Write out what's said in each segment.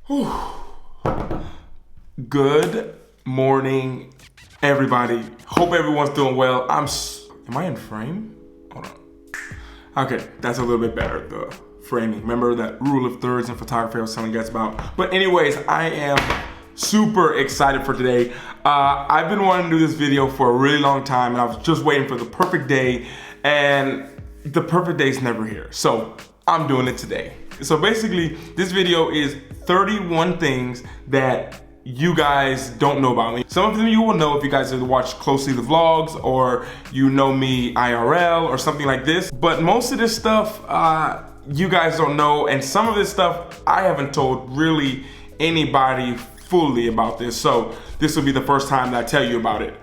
Whew. Good morning, everybody. Hope everyone's doing well. Am I in frame? Hold on. Okay, that's a little bit better, the framing. Remember that rule of thirds in photography I was telling you guys about. But anyways, I am super excited for today. I've been wanting to do this video for a really long time, and I was just waiting for the perfect day, and the perfect day is never here. So I'm doing it today. So basically, this video is 31 things that you guys don't know about me. Some of them you will know if you guys have watched closely the vlogs, or you know me IRL or something like this. But most of this stuff, you guys don't know, and some of this stuff I haven't told really anybody fully about this. So this will be the first time that I tell you about it.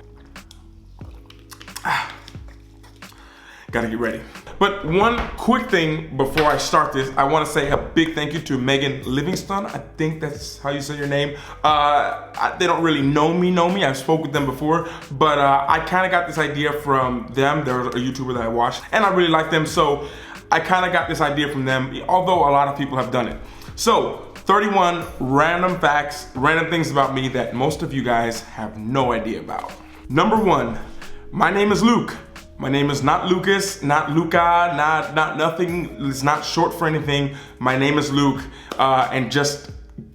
Gotta get ready. But one quick thing before I start this, I want to say a big thank you to Megan Livingston. I think that's how you say your name. They don't really know me. I've spoke with them before, but I kind of got this idea from them. They're a YouTuber that I watched, and I really like them. So I kind of got this idea from them, although a lot of people have done it. So 31 random facts, random things about me that most of you guys have no idea about. Number 1, my name is Luke. My name is not Lucas, not Luca, not nothing. It's not short for anything. My name is Luke, and just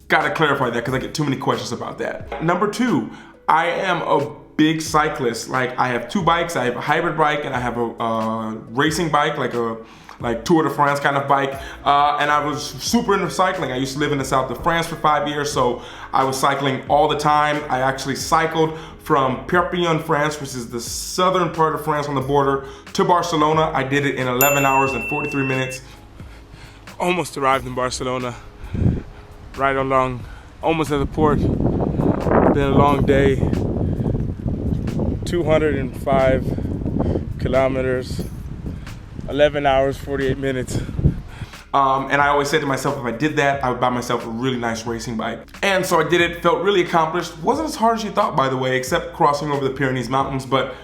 gotta clarify that because I get too many questions about that. Number 2, I am a big cyclist. Like, I have 2 bikes. I have a hybrid bike and I have a racing bike, like Tour de France kind of bike. And I was super into cycling. I used to live in the south of France for 5 years, so I was cycling all the time. I actually cycled from Perpignan, France, which is the southern part of France on the border, to Barcelona. I did it in 11 hours and 43 minutes. Almost arrived in Barcelona, right along, almost at the port. Been a long day, 205 kilometers, 11 hours, 48 minutes. And I always said to myself, if I did that, I would buy myself a really nice racing bike. And so I did it, felt really accomplished. Wasn't as hard as you thought, by the way, except crossing over the Pyrenees Mountains, but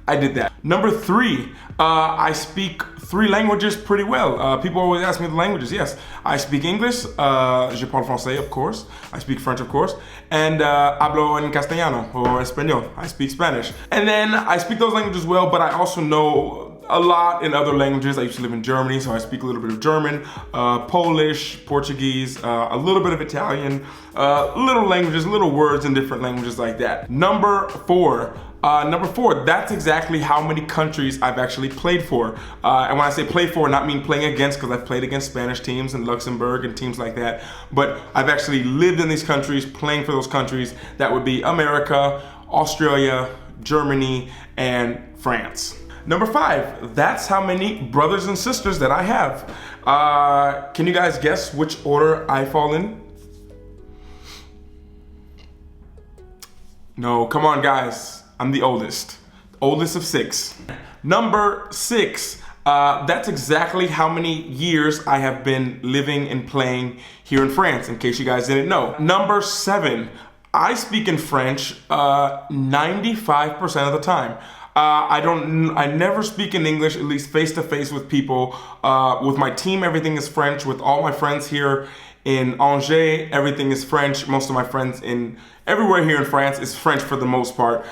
I did that. Number 3, I speak 3 languages pretty well. People always ask me the languages. Yes, I speak English, je parle français, of course. I speak French, of course. And hablo en castellano, or español. I speak Spanish. And then I speak those languages well, but I also know a lot in other languages. I used to live in Germany, so I speak a little bit of German, Polish, Portuguese, a little bit of Italian, little languages, little words in different languages like that. Number 4, that's exactly how many countries I've actually played for. And when I say play for, not mean playing against, because I've played against Spanish teams in Luxembourg and teams like that, but I've actually lived in these countries, playing for those countries. That would be America, Australia, Germany, and France. Number 5, that's how many brothers and sisters that I have. Can you guys guess which order I fall in? No, come on guys, I'm the oldest of 6. Number 6, that's exactly how many years I have been living and playing here in France, in case you guys didn't know. Number 7, I speak in French 95% of the time. I never speak in English, at least face to face with people. With my team, everything is French. With all my friends here in Angers, everything is French. Most of my friends everywhere here in France is French for the most part.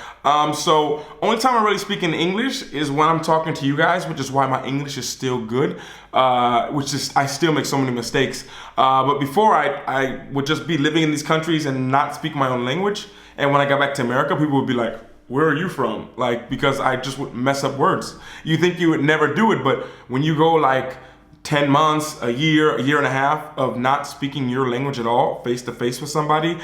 So only time I really speak in English is when I'm talking to you guys, which is why my English is still good. I still make so many mistakes. But before I would just be living in these countries and not speak my own language. And when I got back to America, people would be like, where are you from? Like, because I just would mess up words. You think you would never do it, but when you go like 10 months, a year and a half of not speaking your language at all, face to face with somebody,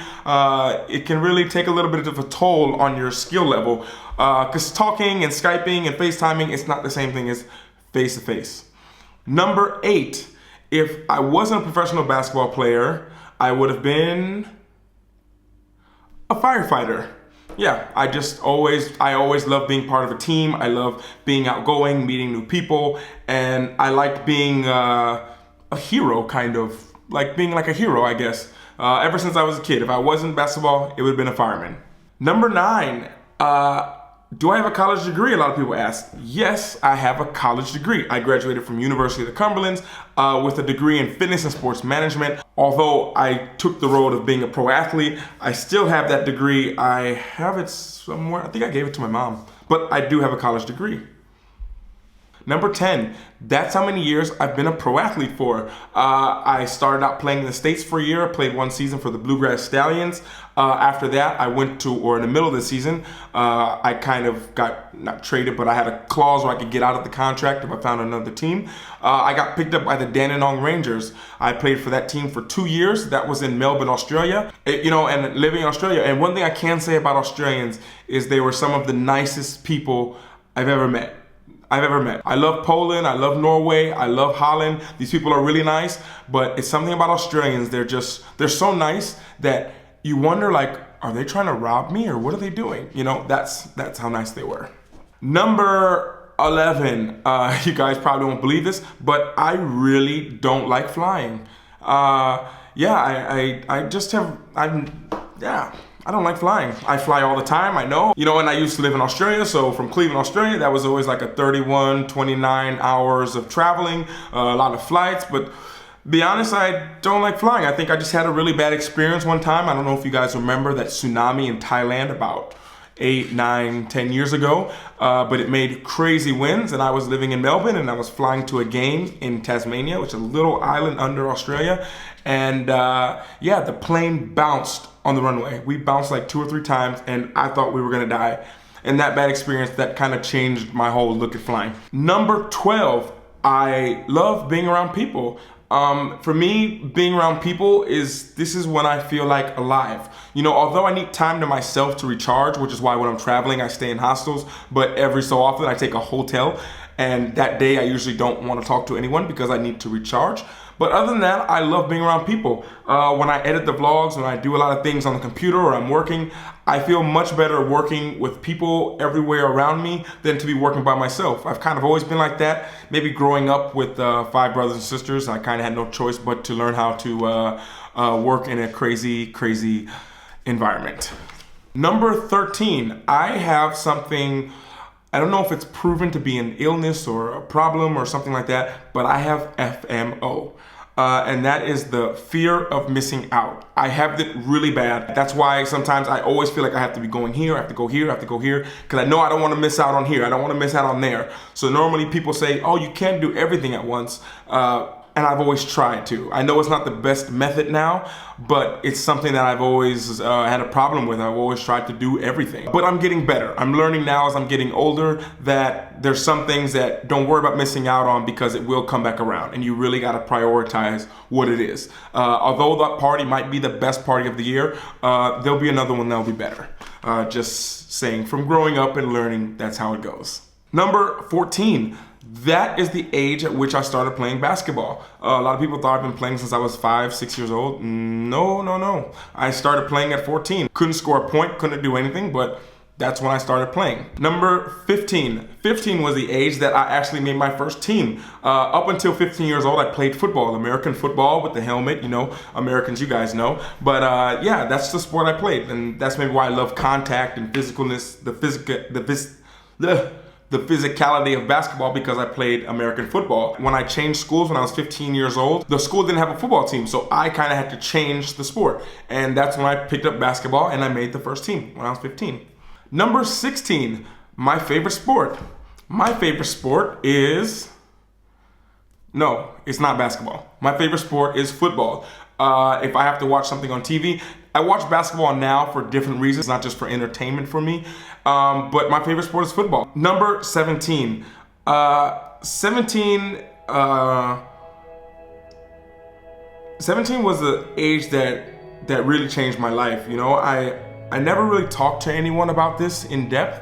it can really take a little bit of a toll on your skill level. Because talking and Skyping and FaceTiming, it's not the same thing as face to face. Number 8, if I wasn't a professional basketball player, I would have been a firefighter. Yeah, I always love being part of a team. I love being outgoing, meeting new people, and I like being a hero, kind of. Like being like a hero, I guess. Ever since I was a kid. If I wasn't basketball, it would have been a fireman. Number 9, Do I have a college degree? A lot of people ask. Yes, I have a college degree. I graduated from University of the Cumberlands with a degree in fitness and sports management. Although I took the road of being a pro athlete, I still have that degree. I have it somewhere. I think I gave it to my mom, but I do have a college degree. Number 10, that's how many years I've been a pro athlete for. I started out playing in the States for a year. I played one season for the Bluegrass Stallions. After that, I went to, or in the middle of the season, I kind of got, not traded, but I had a clause where I could get out of the contract if I found another team. I got picked up by the Dandenong Rangers. I played for that team for 2 years. That was in Melbourne, Australia. And living in Australia. And one thing I can say about Australians is they were some of the nicest people I've ever met. I love Poland, I love Norway, I love Holland. These people are really nice, but it's something about Australians. They're so nice that you wonder, like, are they trying to rob me or what are they doing? That's how nice they were. Number 11, you guys probably won't believe this, but I really don't like flying. I don't like flying. I fly all the time, I know. And I used to live in Australia, so from Cleveland, Australia, that was always like a 31, 29 hours of traveling, a lot of flights, but be honest, I don't like flying. I think I just had a really bad experience one time. I don't know if you guys remember that tsunami in Thailand about 8, 9, 10 years ago, but it made crazy winds, and I was living in Melbourne and I was flying to a game in Tasmania, which is a little island under Australia, and the plane bounced on the runway. We bounced like 2 or 3 times and I thought we were gonna die. And that bad experience, that kind of changed my whole look at flying. Number 12, I love being around people. For me, being around people this is when I feel like alive. Although I need time to myself to recharge, which is why when I'm traveling, I stay in hostels, but every so often I take a hotel, and that day I usually don't want to talk to anyone because I need to recharge. But other than that, I love being around people. When I edit the vlogs, when I do a lot of things on the computer or I'm working, I feel much better working with people everywhere around me than to be working by myself. I've kind of always been like that. Maybe growing up with 5 brothers and sisters, I kind of had no choice but to learn how to work in a crazy, crazy environment. Number 13, I have something, I don't know if it's proven to be an illness or a problem or something like that, but I have FMO. And that is the fear of missing out. I have it really bad. That's why sometimes I always feel like I have to be going here, I have to go here, I have to go here, because I know I don't want to miss out on here, I don't want to miss out on there. So normally people say, oh, you can't do everything at once. And I've always tried to. I know it's not the best method now, but it's something that I've always had a problem with. I've always tried to do everything. But I'm getting better. I'm learning now as I'm getting older that there's some things that don't worry about missing out on because it will come back around, and you really gotta prioritize what it is. Although that party might be the best party of the year, there'll be another one that'll be better. Just saying, from growing up and learning, that's how it goes. Number 14. That is the age at which I started playing basketball. A lot of people thought I've been playing since I was 5, 6 years old. No. I started playing at 14. Couldn't score a point, couldn't do anything, but that's when I started playing. Number 15. 15 was the age that I actually made my first team. Up until 15 years old, I played football, American football with the helmet, Americans, you guys know. But that's the sport I played, and that's maybe why I love contact and physicalness, the physicality of basketball, because I played American football. When I changed schools when I was 15 years old, the school didn't have a football team, so I kind of had to change the sport. And that's when I picked up basketball and I made the first team when I was 15. Number 16, my favorite sport. My favorite sport is, no, it's not basketball. My favorite sport is football. If I have to watch something on TV, I watch basketball now for different reasons, not just for entertainment for me. But my favorite sport is football. Number 17. 17 was the age that really changed my life. I never really talked to anyone about this in depth.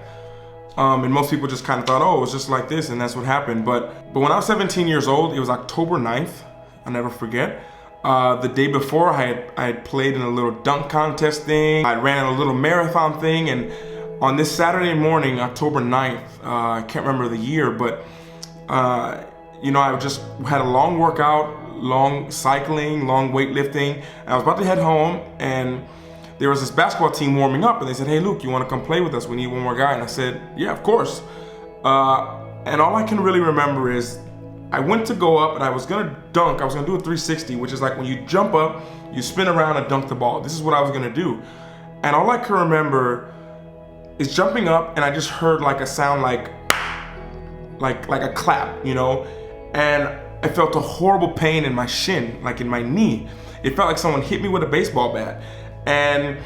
And most people just kind of thought, oh, it was just like this and that's what happened. But when I was 17 years old, it was October 9th. I'll never forget. The day before, I had played in a little dunk contest thing. I ran a little marathon thing, and on this Saturday morning, October 9th, I can't remember the year, but I just had a long workout, long cycling, long weightlifting. And I was about to head home, and there was this basketball team warming up, and they said, "Hey, Luke, you want to come play with us? We need one more guy." And I said, "Yeah, of course." And all I can really remember is I went to go up and I was gonna dunk. I was gonna do a 360, which is like when you jump up, you spin around and dunk the ball. This is what I was gonna do. And all I can remember is jumping up, and I just heard like a sound like a clap, you know? And I felt a horrible pain in my shin, like in my knee. It felt like someone hit me with a baseball bat. And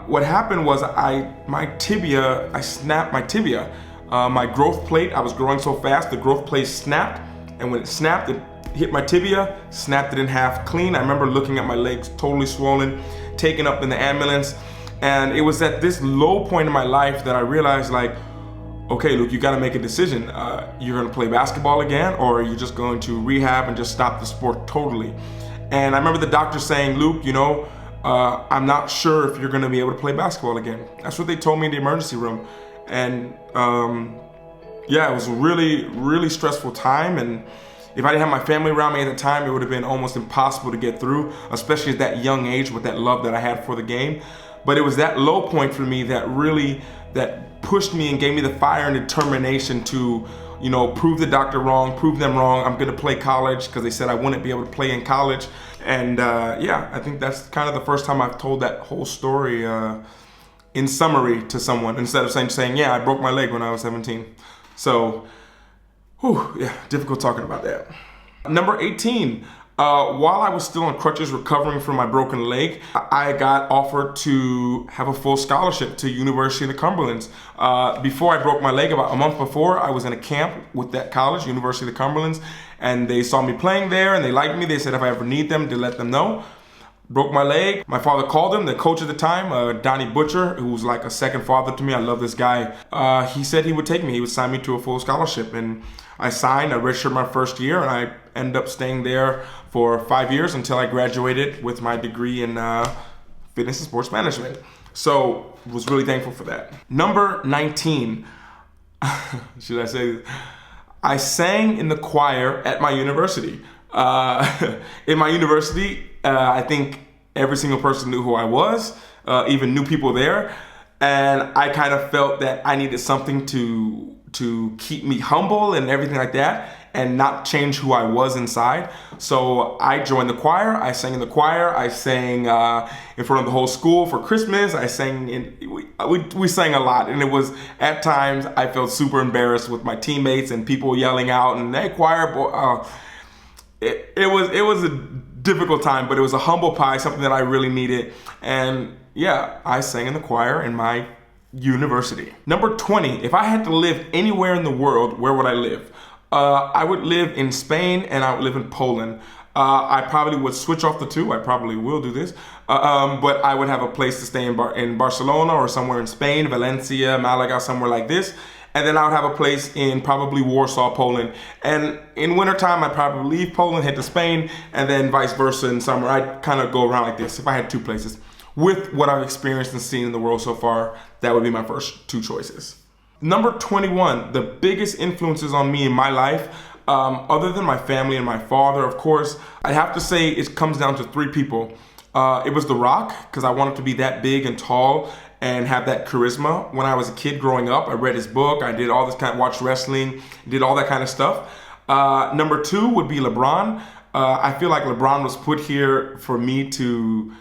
what happened was I snapped my tibia. My growth plate, I was growing so fast, the growth plate snapped. And when it snapped, it hit my tibia, snapped it in half clean. I remember looking at my legs totally swollen, taken up in the ambulance. And it was at this low point in my life that I realized, like, okay, Luke, you gotta make a decision. You're gonna play basketball again, or are you just going to rehab and just stop the sport totally? And I remember the doctor saying, "Luke, you know, I'm not sure if you're gonna be able to play basketball again." That's what they told me in the emergency room. And yeah, it was a really, really stressful time. And if I didn't have my family around me at the time, it would have been almost impossible to get through, especially at that young age with that love that I had for the game. But it was that low point for me that pushed me and gave me the fire and determination to, you know, prove the doctor wrong, prove them wrong. I'm gonna play college, because they said I wouldn't be able to play in college. And yeah, I think that's kind of the first time I've told that whole story in summary to someone, instead of saying, yeah, I broke my leg when I was 17. So, whew, yeah, difficult talking about that. Number 18, while I was still on crutches recovering from my broken leg, I got offered to have a full scholarship to University of the Cumberlands. Before I broke my leg, about a month before, I was in a camp with that college, University of the Cumberlands, and they saw me playing there and they liked me. They said if I ever need them, to let them know. Broke my leg. My father called him, the coach at the time, Donnie Butcher, who was like a second father to me. I love this guy. He said he would take me. He would sign me to a full scholarship. And I signed. I redshirted my first year, and I ended up staying there for 5 years until I graduated with my degree in fitness and sports management. So was really thankful for that. Number 19, should I say this? I sang in the choir at my university. In my university, I think every single person knew who I was, even new people there. And I kind of felt that I needed something to keep me humble and everything like that, and not change who I was inside. So I joined the choir. I sang in the choir. I sang in front of the whole school for Christmas. I sang we sang a lot, and it was, at times I felt super embarrassed with my teammates and people yelling out, and hey, choir boy. It was a difficult time, but it was a humble pie, something that I really needed. And yeah, I sang in the choir in my university. Number 20, if I had to live anywhere in the world, where would I live? I would live in Spain, and I would live in Poland. I probably would switch off the two. I probably will do this. But I would have a place to stay in Barcelona, or somewhere in Spain, Valencia, Malaga, somewhere like this. And then I would have a place in probably Warsaw, Poland. And in wintertime, I'd probably leave Poland, head to Spain, and then vice versa in summer. I'd kind of go around like this if I had two places. With what I've experienced and seen in the world so far, that would be my first two choices. Number 21, the biggest influences on me in my life, other than my family and my father, of course, I have to say it comes down to three people. It was The Rock, because I wanted to be that big and tall and have that charisma. When I was a kid growing up, I read his book, I did all this kind of, watched wrestling, did all that kind of stuff. Number two would be LeBron. I feel like LeBron was put here for me to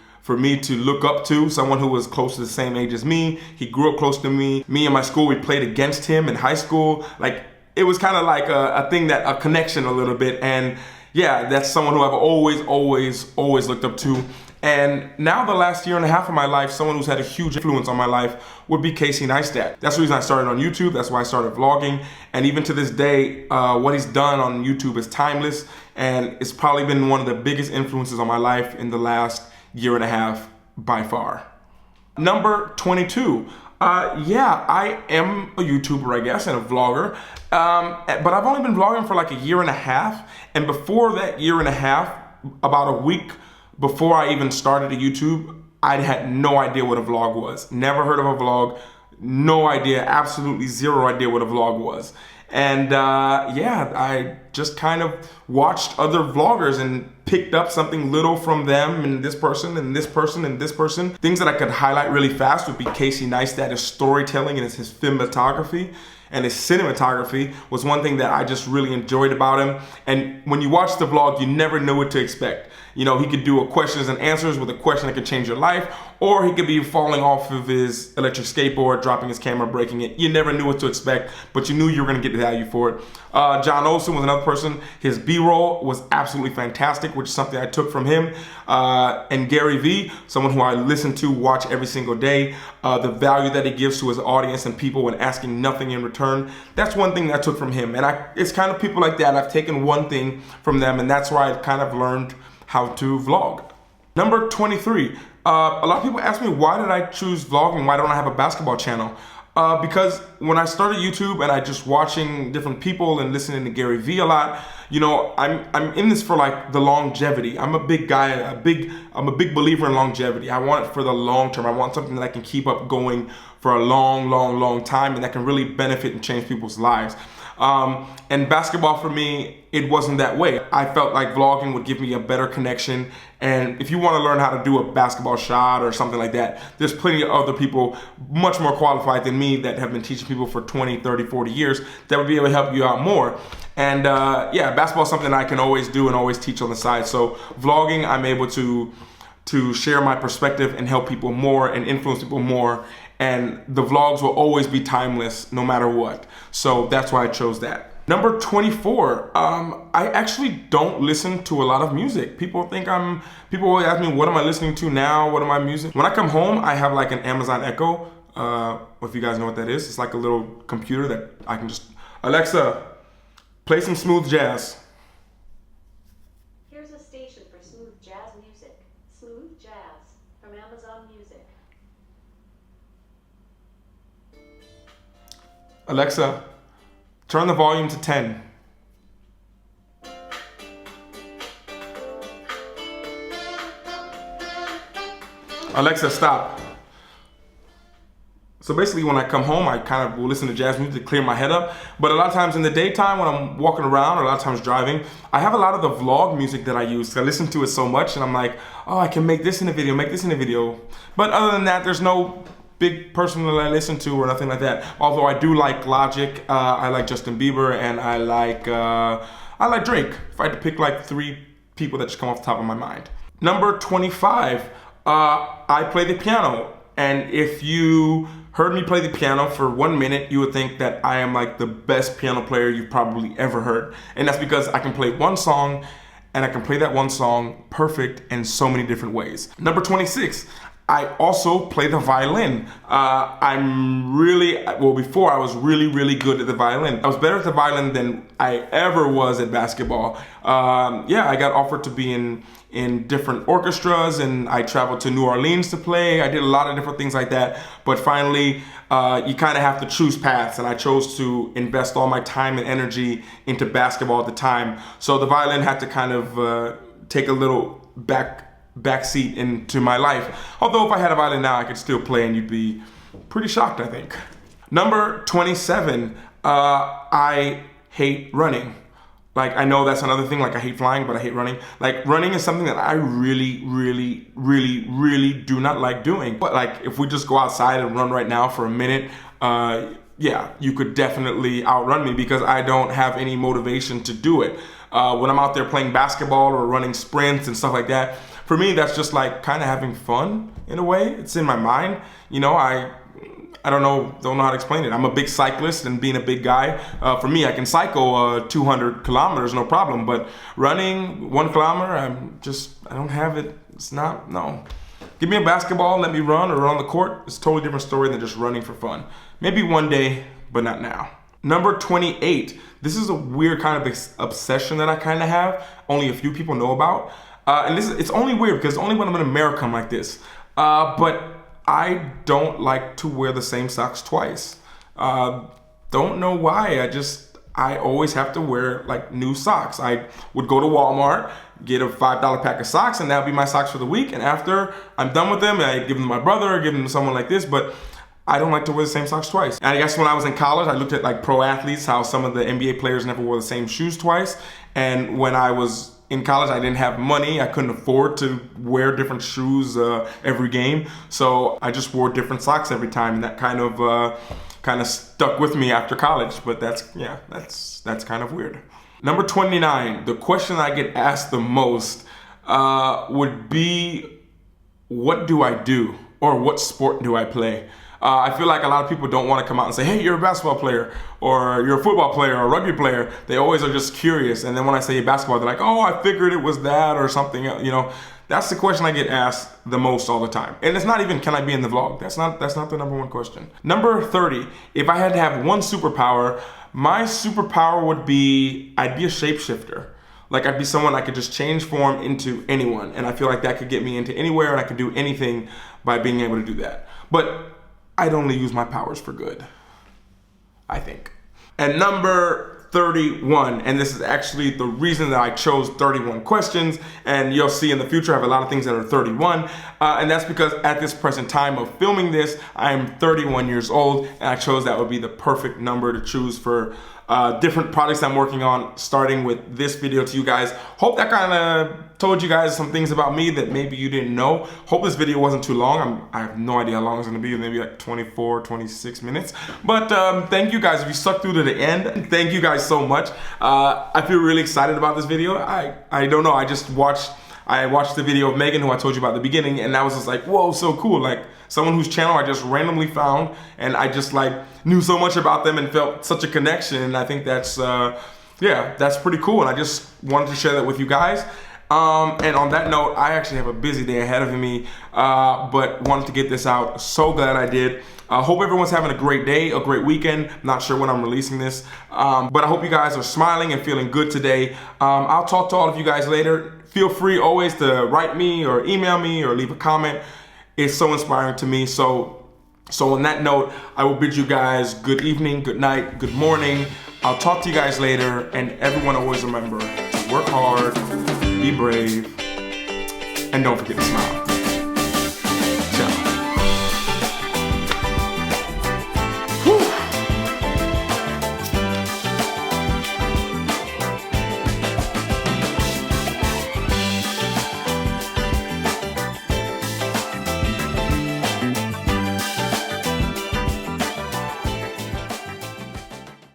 look up to, someone who was close to the same age as me. He grew up close to me. Me and my school, we played against him in high school. Like, it was kind of like a connection a little bit. And yeah, that's someone who I've always looked up to. And now the last year and a half of my life, someone who's had a huge influence on my life would be Casey Neistat. That's the reason I started on YouTube. That's why I started vlogging. And even to this day, what he's done on YouTube is timeless. And it's probably been one of the biggest influences on my life in the last year and a half by far. Number 22. Yeah, I am a YouTuber, I guess, and a vlogger. But I've only been vlogging for like a year and a half. And before that year and a half, about a week before I even started a YouTube, I had no idea what a vlog was. Never heard of a vlog. No idea, absolutely zero idea what a vlog was. And yeah, just kind of watched other vloggers and picked up something little from them and this person and this person and this person. Things that I could highlight really fast would be Casey Neistat, his storytelling and his filmography. And his cinematography was one thing that I just really enjoyed about him. And when you watch the vlog, you never know what to expect. You know, he could do a questions and answers with a question that could change your life, or he could be falling off of his electric skateboard, dropping his camera, breaking it. You never knew what to expect, but you knew you were gonna get value for it. John Olsen was another person. His B-roll was absolutely fantastic, which is something I took from him. And Gary Vee, someone who I listen to, watch every single day. The value that he gives to his audience and people when asking nothing in return. That's one thing that I took from him. And it's kind of people like that. I've taken one thing from them, and that's where I kind of learned how to vlog. Number 23. A lot of people ask me, why did I choose vlogging? Why don't I have a basketball channel? Because when I started YouTube and I just watching different people and listening to Gary Vee a lot, you know, I'm in this for like the longevity. I'm a big guy, I'm a big believer in longevity. I want it for the long term. I want something that I can keep up going for a long time and that can really benefit and change people's lives. And basketball for me, it wasn't that way. I felt like vlogging would give me a better connection. And if you want to learn how to do a basketball shot or something like that, there's plenty of other people much more qualified than me that have been teaching people for 20, 30, 40 years that would be able to help you out more. And yeah, basketball is something I can always do and always teach on the side. So vlogging, I'm able to share my perspective and help people more and influence people more. And the vlogs will always be timeless no matter what. So that's why I chose that. Number 24, I actually don't listen to a lot of music. People always ask me, what am I listening to now? What am I music? When I come home, I have like an Amazon Echo. If you guys know what that is, it's like a little computer that I can just, Alexa, play some smooth jazz. Here's a station for smooth jazz music. Smooth jazz from Amazon Music. Alexa, turn the volume to 10. Alexa, stop. So basically when I come home, I kind of will listen to jazz music to clear my head up. But a lot of times in the daytime when I'm walking around or a lot of times driving, I have a lot of the vlog music that I use. I listen to it so much and I'm like, oh, I can make this in a video, make this in a video. But other than that, there's no big person that I listen to or nothing like that. Although I do like Logic, I like Justin Bieber, and I like Drake. If I had to pick like 3 people that just come off the top of my mind. Number 25, I play the piano. And if you heard me play the piano for 1 minute, you would think that I am like the best piano player you've probably ever heard. And that's because I can play one song and I can play that one song perfect in so many different ways. Number 26, I also play the violin. Before I was really good at the violin. I was better at the violin than I ever was at basketball. Yeah, I got offered to be in different orchestras and I traveled to New Orleans to play. I did a lot of different things like that. But finally, you kind of have to choose paths, and I chose to invest all my time and energy into basketball at the time. So the violin had to kind of take a little backseat into my life. Although if I had a violin now, I could still play and you'd be pretty shocked, I think. Number 27, I hate running. Like, I know that's another thing, like I hate flying, but I hate running. Like, running is something that I really do not like doing. But like, if we just go outside and run right now for a minute, yeah, you could definitely outrun me because I don't have any motivation to do it. When I'm out there playing basketball or running sprints and stuff like that, for me, that's just like kind of having fun in a way. It's in my mind. You know, I don't know how to explain it. I'm a big cyclist, and being a big guy, for me, I can cycle 200 kilometers, no problem. But running 1 kilometer, I don't have it. It's not, no. Give me a basketball, let me run or run on the court. It's a totally different story than just running for fun. Maybe one day, but not now. Number 28. This is a weird kind of obsession that I kind of have. Only a few people know about. And it's only weird because only when I'm in America I'm like this. But I don't like to wear the same socks twice. Don't know why. I always have to wear like new socks. I would go to Walmart, get a $5 pack of socks, and that would be my socks for the week. And after I'm done with them, I give them to my brother, or give them to someone like this. But I don't like to wear the same socks twice. And I guess when I was in college, I looked at like pro athletes, how some of the NBA players never wore the same shoes twice. And when I was in college, I didn't have money. I couldn't afford to wear different shoes every game. So I just wore different socks every time. And that kind of stuck with me after college. But that's kind of weird. Number 29, the question I get asked the most would be, what do I do? Or what sport do I play? I feel like a lot of people don't want to come out and say, hey, you're a basketball player, or you're a football player, or a rugby player. They always are just curious. And then when I say basketball, they're like, oh, I figured it was that or something. You know, that's the question I get asked the most all the time. And it's not even, can I be in the vlog? That's not the number one question. Number 30, if I had to have one superpower, my superpower would be, I'd be a shapeshifter. Like I'd be someone I could just change form into anyone. And I feel like that could get me into anywhere, and I could do anything by being able to do that. But I'd only use my powers for good, I think. And number 31, and this is actually the reason that I chose 31 questions, and you'll see in the future I have a lot of things that are 31, and that's because at this present time of filming this, I am 31 years old, and I chose that would be the perfect number to choose for different projects I'm working on, starting with this video to you guys. Hope that kind of told you guys some things about me that maybe you didn't know. Hope this video wasn't too long. I have no idea how long it's gonna be, maybe like 24, 26 minutes. But thank you guys if you stuck through to the end. Thank you guys so much. I feel really excited about this video. I don't know, I watched the video of Megan, who I told you about at the beginning, and that was just like, whoa, so cool. Like someone whose channel I just randomly found, and I just like knew so much about them and felt such a connection. And I think that's, yeah, that's pretty cool. And I just wanted to share that with you guys. And on that note, I actually have a busy day ahead of me, but wanted to get this out. So glad I did. Hope everyone's having a great day, a great weekend. Not sure when I'm releasing this, but I hope you guys are smiling and feeling good today. I'll talk to all of you guys later. Feel free always to write me or email me or leave a comment. It's so inspiring to me. So on that note, I will bid you guys good evening, good night, good morning. I'll talk to you guys later, and everyone always remember to work hard, be brave, and don't forget to smile.